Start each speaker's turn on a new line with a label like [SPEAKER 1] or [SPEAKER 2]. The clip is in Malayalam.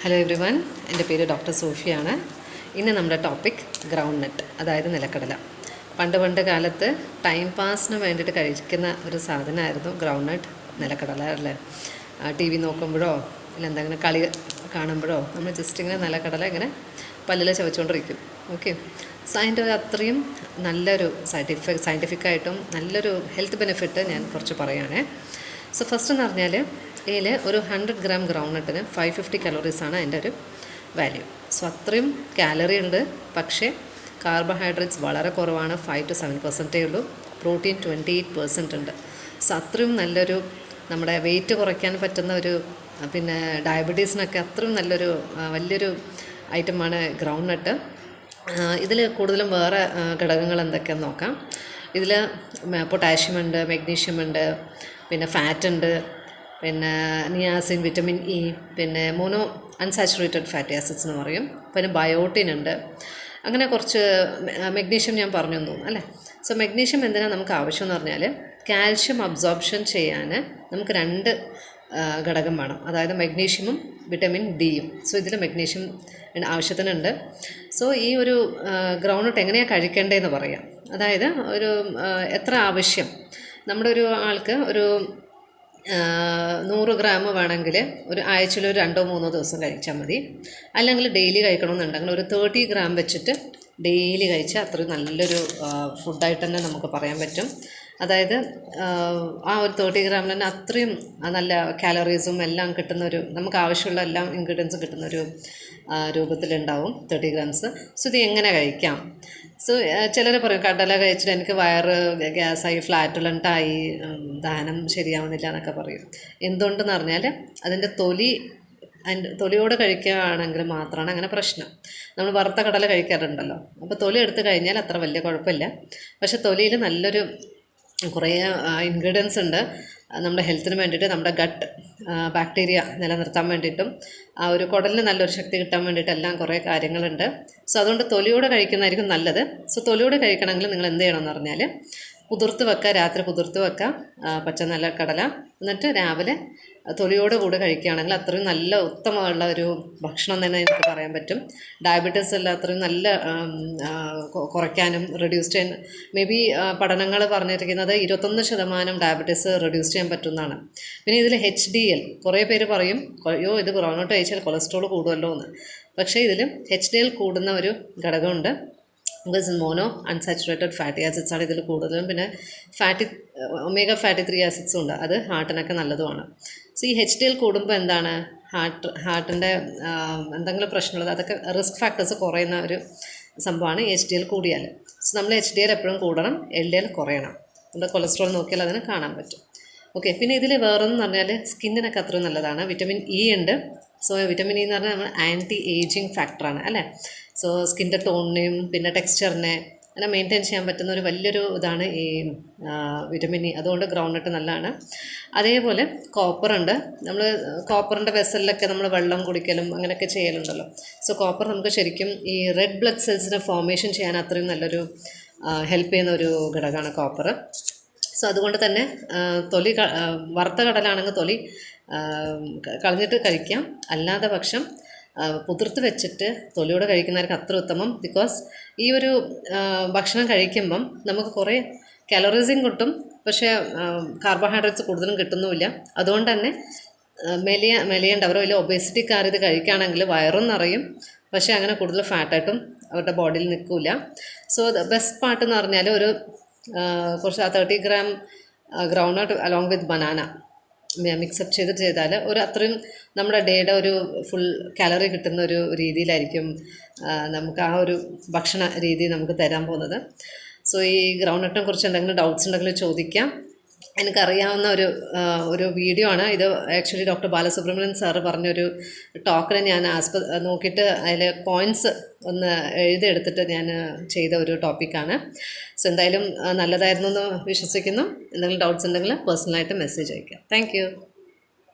[SPEAKER 1] ഹലോ എവ്രി വൺ, എൻ്റെ പേര് ഡോക്ടർ സോഫിയാണ്. ഇന്ന് നമ്മുടെ ടോപ്പിക് ഗ്രൗണ്ട് നട്ട്, അതായത് നിലക്കടല. പണ്ട് കാലത്ത് ടൈം പാസിന് വേണ്ടിയിട്ട് കഴിക്കുന്ന ഒരു സാധനമായിരുന്നു ഗ്രൗണ്ട് നട്ട്, നിലക്കടല അല്ലേ. ടി വി നോക്കുമ്പോഴോ ഇല്ല എന്തെങ്കിലും കളി കാണുമ്പോഴോ നമ്മൾ ജസ്റ്റ് ഇങ്ങനെ നിലക്കടല ഇങ്ങനെ പല്ലിൽ ചവച്ചുകൊണ്ടിരിക്കും. ഓക്കെ, സോ അതിൻ്റെ അത്രയും നല്ലൊരു സയൻറ്റിഫിക്കായിട്ടും നല്ലൊരു ഹെൽത്ത് ബെനിഫിറ്റ് ഞാൻ കുറച്ച് പറയുകയാണേ. സോ ഫസ്റ്റ് എന്ന് പറഞ്ഞാൽ ഇതിൽ ഒരു 100 ഗ്രാം ഗ്രൗണ്ട് നട്ടിന് 550 കലോറീസാണ് അതിൻ്റെ ഒരു വാല്യൂ. സോ അത്രയും കാലറി ഉണ്ട്, പക്ഷേ കാർബോഹൈഡ്രേറ്റ്സ് വളരെ കുറവാണ്, 5 to 7% ഉള്ളൂ. പ്രോട്ടീൻ 28% ഉണ്ട്. സോ അത്രയും നല്ലൊരു നമ്മുടെ വെയിറ്റ് കുറയ്ക്കാൻ പറ്റുന്ന ഒരു, പിന്നെ ഡയബറ്റീസിനൊക്കെ അത്രയും നല്ലൊരു വലിയൊരു ഐറ്റമാണ് ഗ്രൗണ്ട് നട്ട്. ഇതിൽ കൂടുതലും വേറെ ഘടകങ്ങൾ എന്തൊക്കെയാണെന്ന് നോക്കാം. ഇതിൽ പൊട്ടാഷ്യം ഉണ്ട്, മെഗ്നീഷ്യം ഉണ്ട്, പിന്നെ ഫാറ്റ് ഉണ്ട്, പിന്നെ നിയാസിൻ, വിറ്റമിൻ ഇ, പിന്നെ മോണോ അൺസാച്ചുറേറ്റഡ് ഫാറ്റി ആസിഡ്സ് എന്ന് പറയും, പിന്നെ ബയോട്ടിൻ ഉണ്ട്. അങ്ങനെ കുറച്ച് മെഗ്നീഷ്യം ഞാൻ പറഞ്ഞു തോന്നുന്നു അല്ലേ. സോ മെഗ്നീഷ്യം എന്തിനാണ് നമുക്ക് ആവശ്യം എന്ന് പറഞ്ഞാൽ കാൽഷ്യം അബ്സോർപ്ഷൻ ചെയ്യാൻ നമുക്ക് 2 ഘടകം വേണം, അതായത് മെഗ്നീഷ്യമും വിറ്റമിൻ ഡിയും. സോ ഇതിൽ മെഗ്നീഷ്യം ആവശ്യത്തിനുണ്ട്. സോ ഈ ഒരു ഗ്രൗണ്ട് നട്ട് എങ്ങനെയാണ് കഴിക്കേണ്ടതെന്ന് പറയാം. അതായത് ഒരു എത്ര ആവശ്യം, നമ്മുടെ ഒരു ആൾക്ക് ഒരു 100 ഗ്രാം വേണമെങ്കിൽ ഒരു ആഴ്ചയിൽ ഒരു 2-3 ദിവസം കഴിച്ചാൽ മതി. അല്ലെങ്കിൽ ഡെയിലി കഴിക്കണമെന്നുണ്ടെങ്കിൽ ഒരു 30 ഗ്രാം വെച്ചിട്ട് ഡെയിലി കഴിച്ചാൽ അത്രയും നല്ലൊരു ഫുഡായിട്ട് തന്നെ നമുക്ക് പറയാൻ പറ്റും. അതായത് ആ ഒരു 30 ഗ്രാമിൽ തന്നെ അത്രയും നല്ല കാലറീസും എല്ലാം കിട്ടുന്നൊരു, നമുക്ക് ആവശ്യമുള്ള എല്ലാ ഇൻഗ്രീഡിയൻസും കിട്ടുന്നൊരു രൂപത്തിലുണ്ടാവും 30 ഗ്രാംസ്. സോ ഇത് എങ്ങനെ കഴിക്കാം? സോ ചിലർ പറയും കടല കഴിച്ചിട്ട് എനിക്ക് വയറ് ഗ്യാസായി, ഫ്ലാറ്റുലൻ്റായി, ദഹനം ശരിയാവുന്നില്ല എന്നൊക്കെ പറയും. എന്തുകൊണ്ടെന്ന് പറഞ്ഞാൽ അതിൻ്റെ തൊലിയോടെ കഴിക്കുകയാണെങ്കിൽ മാത്രമാണ് അങ്ങനെ പ്രശ്നം. നമ്മൾ വറുത്ത കടല കഴിക്കാറുണ്ടല്ലോ, അപ്പോൾ തൊലി എടുത്ത് കഴിഞ്ഞാൽ അത്ര വലിയ കുഴപ്പമില്ല. പക്ഷെ തൊലിയിൽ നല്ലൊരു കുറേ ഇൻഗ്രീഡിയൻസ് ഉണ്ട് നമ്മുടെ ഹെൽത്തിന് വേണ്ടിയിട്ട്, നമ്മുടെ ഗട്ട് ബാക്ടീരിയ നിലനിർത്താൻ വേണ്ടിയിട്ടും ആ ഒരു കുടലിന് നല്ലൊരു ശക്തി കിട്ടാൻ വേണ്ടിയിട്ടെല്ലാം കുറേ കാര്യങ്ങളുണ്ട്. സോ അതുകൊണ്ട് തൊലിയോടെ കഴിക്കുന്നതായിരിക്കും നല്ലത്. സോ തൊലിയോടെ കഴിക്കണമെങ്കിൽ നിങ്ങൾ എന്ത് ചെയ്യണമെന്ന് പറഞ്ഞാൽ കുതിർത്ത് വെക്കുക, രാത്രി കുതിർത്ത് വെക്കുക പച്ച നിലക്കടല, എന്നിട്ട് രാവിലെ തൊലിയോട് കൂടെ കഴിക്കുകയാണെങ്കിൽ അത്രയും നല്ല ഉത്തമമുള്ള ഒരു ഭക്ഷണം തന്നെ എനിക്ക് പറയാൻ പറ്റും. ഡയബറ്റീസ് എല്ലാം അത്രയും നല്ല കുറയ്ക്കാനും റെഡ്യൂസ് ചെയ്യാൻ, മേ ബി പഠനങ്ങൾ പറഞ്ഞിരിക്കുന്നത് 21% ഡയബറ്റീസ് റെഡ്യൂസ് ചെയ്യാൻ പറ്റുന്നതാണ്. പിന്നെ ഇതിൽ HDL, കുറേ പേര് പറയും അയ്യോ ഇത് ഗ്രൗണ്ട് നട്ട് കഴിച്ചാൽ കൊളസ്ട്രോൾ കൂടുമല്ലോ എന്ന്. പക്ഷേ ഇതിൽ HDL കൂടുന്ന ഒരു ഘടകമുണ്ട്. Because mono unsaturated fatty acids ആണ് ഇതിൽ കൂടുതലും. പിന്നെ ഒമേഗ ഫാറ്റി 3 ആസിഡ്സും ഉണ്ട്, അത് ഹാർട്ടിനൊക്കെ നല്ലതുമാണ്. സോ ഈ HDL കൂടുമ്പോൾ എന്താണ്, ഹാർട്ടിൻ്റെ എന്തെങ്കിലും പ്രശ്നമുള്ളത് അതൊക്കെ റിസ്ക് ഫാക്ടേഴ്സ് കുറയുന്ന ഒരു സംഭവമാണ് HDL കൂടിയാൽ. സോ നമ്മൾ HDL എപ്പോഴും കൂടണം, LDL കുറയണം. നമ്മുടെ കൊളസ്ട്രോൾ നോക്കിയാൽ അതിന് കാണാൻ പറ്റും. ഓക്കെ, പിന്നെ ഇതിൽ വേറൊന്ന് പറഞ്ഞാൽ സ്കിന്നിനൊക്കെ അത്രയും നല്ലതാണ്. വിറ്റമിൻ ഇ ഉണ്ട്. സോ വിറ്റമിൻ ഇ എന്ന് പറഞ്ഞാൽ നമ്മൾ ആൻറ്റി ഏജിങ് ഫാക്ടറാണ് അല്ലേ. സോ സ്കിൻ്റെ ടോണിനെയും പിന്നെ ടെക്സ്ചറിനെ അങ്ങനെ മെയിൻറ്റെയിൻ ചെയ്യാൻ പറ്റുന്ന ഒരു വലിയൊരു ഇതാണ് ഈ വിറ്റമിൻ ഇ. അതുകൊണ്ട് ഗ്രൗണ്ട് നട്ട് നല്ലതാണ്. അതേപോലെ കോപ്പറുണ്ട്. നമ്മൾ കോപ്പറിൻ്റെ വെസലിലൊക്കെ നമ്മൾ വെള്ളം കുടിക്കലും അങ്ങനെയൊക്കെ ചെയ്യലുണ്ടല്ലോ. സോ കോപ്പർ നമുക്ക് ശരിക്കും ഈ റെഡ് ബ്ലഡ് സെൽസിനെ ഫോർമേഷൻ ചെയ്യാൻ അത്രയും നല്ലൊരു ഹെൽപ്പ് ചെയ്യുന്ന ഒരു ഘടകമാണ് കോപ്പർ. സോ അതുകൊണ്ട് തന്നെ തൊലി വറുത്ത കടലാണെങ്കിൽ തൊലി കളഞ്ഞിട്ട് കഴിക്കാം, അല്ലാതെ പക്ഷം കുതിർത്ത് വെച്ചിട്ട് തൊലിയോടെ കഴിക്കുന്നവർക്ക് അത്ര ഉത്തമം. ബിക്കോസ് ഈ ഒരു ഭക്ഷണം കഴിക്കുമ്പം നമുക്ക് കുറേ കാലറീസും കിട്ടും, പക്ഷേ കാർബോഹൈഡ്രേറ്റ്സ് കൂടുതലും കിട്ടുന്നുമില്ല. അതുകൊണ്ട് തന്നെ മെലിയേണ്ടവരോ ഇല്ല ഒബേസിറ്റിക്കാർ ഇത് കഴിക്കുകയാണെങ്കിൽ വയറും നിറയും, പക്ഷേ അങ്ങനെ കൂടുതൽ ഫാറ്റായിട്ടും അവരുടെ ബോഡിയിൽ നിൽക്കില്ല. സോ ബെസ്റ്റ് പാർട്ട് എന്ന് പറഞ്ഞാൽ ഒരു കുറച്ച് 30 gram ground nut along with banana mix-up ചെയ്താൽ ഒരു അത്രയും നമ്മുടെ ഡേയുടെ ഒരു ഫുൾ കാലറി കിട്ടുന്ന ഒരു രീതിയിലായിരിക്കും നമുക്ക് ആ ഒരു ഭക്ഷണ രീതി നമുക്ക് തരാൻ പോകുന്നത്. സോ ഈ ഗ്രൗണ്ട് നട്ടിനെ കുറിച്ച് എന്തെങ്കിലും ഡൗട്ട്സ് ഉണ്ടെങ്കിൽ ചോദിക്കാം. എനിക്കറിയാവുന്ന ഒരു വീഡിയോ ആണ് ഇത്. ആക്ച്വലി ഡോക്ടർ ബാലസുബ്രഹ്മണ്യൻ സാറ് പറഞ്ഞൊരു ടോക്കിനെ ഞാൻ നോക്കിയിട്ട് അതിൽ പോയിൻറ്റ്സ് ഒന്ന് എഴുതിയെടുത്തിട്ട് ഞാൻ ചെയ്ത ഒരു ടോപ്പിക്കാണ്. സോ എന്തായാലും നല്ലതായിരുന്നു എന്ന് വിശ്വസിക്കുന്നു. എന്തെങ്കിലും ഡൗട്ട്സ് ഉണ്ടെങ്കിൽ പേഴ്സണലായിട്ട് മെസ്സേജ് അയയ്ക്കാം. Thank you.